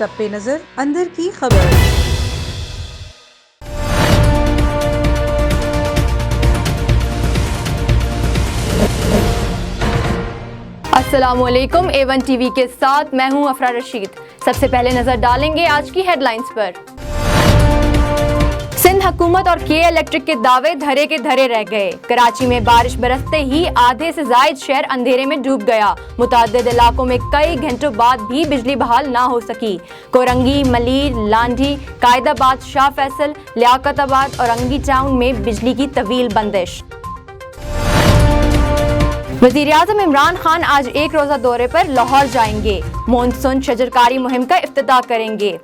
सब पे नजर अंदर की खबर। अस्सलामुअलैकुम। A1 टीवी के साथ मैं हूं अफरा रशीद। सबसे पहले नजर डालेंगे आज की हेडलाइंस पर। सिंध हुकूमत और के इलेक्ट्रिक के दावे धरे के धरे रह गए। कराची में बारिश बरसते ही आधे से जायद शहर अंधेरे में डूब गया। मुताद्दिद इलाकों में कई घंटों बाद भी बिजली बहाल ना हो सकी। कोरंगी, मलीर, लांढी, कायदाबाद, शाह फैसल, लियाकताबाद और अंगी टाउन में बिजली की तवील बंदिश। वज़ीर-ए-आज़म इमरान खान आज एक रोज़ा दौरे पर लाहौर जाएंगे। मॉनसून शजरकारी मुहिम का इफ्तिताह करेंगे।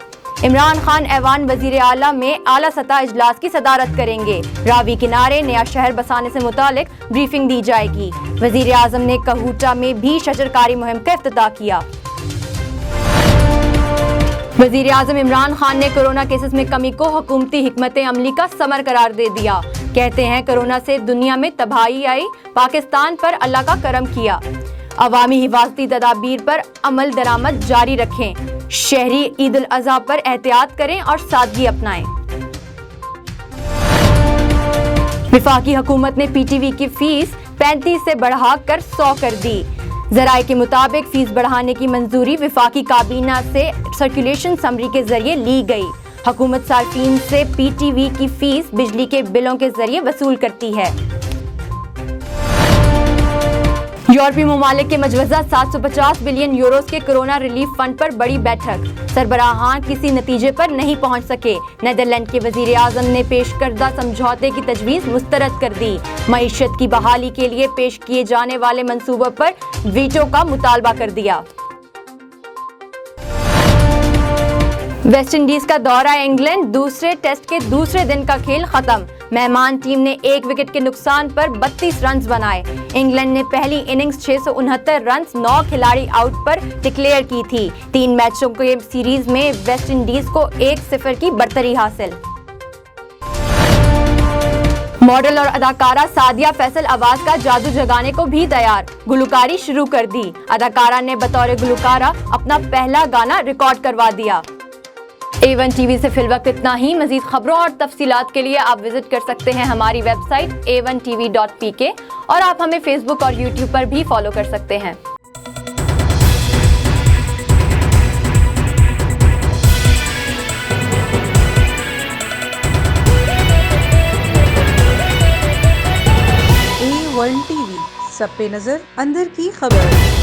इमरान खान ऐवान वज़ीर आला में आला सतह इजलास की सदारत करेंगे। रावी किनारे नया शहर बसाने से मुतालिक ब्रीफिंग दी जाएगी। वज़ीर-ए-आज़म ने कहूटा में भी शजरकारी मुहिम का इफ्तिताह किया। वज़ीर-ए-आज़म इमरान खान ने कोरोना केसेस में कमी को हुकूमती हिकमत अमली का समर करार दे दिया। कहते हैं कोरोना से दुनिया में तबाही आई, पाकिस्तान पर अल्लाह का करम किया। अवामी हिफाजती तदाबीर पर अमल दरामद जारी रखें। शहरी ईद उल अज़हा पर एहतियात करें और सादगी अपनाएं। वफाकी हुकूमत ने PTV की फीस 35 से बढ़ाकर 100 कर दी। ज़राए के मुताबिक फीस बढ़ाने की मंजूरी वफाकी काबीना से सर्कुलेशन समरी के जरिए ली गई। हुकूमत सार्फिन से PTV की फीस बिजली के बिलों के जरिए वसूल करती है। यूरोपीय ममालिक के मजवज़ा 750 बिलियन यूरोस के कोरोना रिलीफ फंड पर बड़ी बैठक। सरबराहान किसी नतीजे पर नहीं पहुंच सके। नीदरलैंड के वज़ीर आज़म ने पेश करदा समझौते की तजवीज़ मुस्तरद कर दी। मईशत की बहाली के लिए पेश किए जाने वाले मंसूबों पर वीटो का मुतालबा कर दिया। वेस्ट इंडीज का दौरा इंग्लैंड, दूसरे टेस्ट के दूसरे दिन का खेल खत्म। मेहमान टीम ने 1 विकेट के नुकसान पर 32 रन बनाए। इंग्लैंड ने पहली इनिंग्स 669 रन 9 खिलाड़ी आउट पर डिक्लेयर की थी। 3 मैचों के सीरीज में वेस्ट इंडीज को 1-0 की बढ़तरी हासिल। मॉडल और अदाकारा सादिया फैसल आवाज का जादू जगाने को भी तैयार। गुलकारी शुरू कर दी। अदाकारा ने बतौर गुलकारा अपना पहला गाना रिकॉर्ड करवा दिया। A1 टीवी से फिलवक्त इतना ही। मजीद खबरों और तफसीलात के लिए आप विजिट कर सकते हैं हमारी वेबसाइट a1tv.pk और आप हमें फेसबुक और यूट्यूब पर भी फॉलो कर सकते हैं। A1 टीवी, सब पे नजर अंदर की खबर।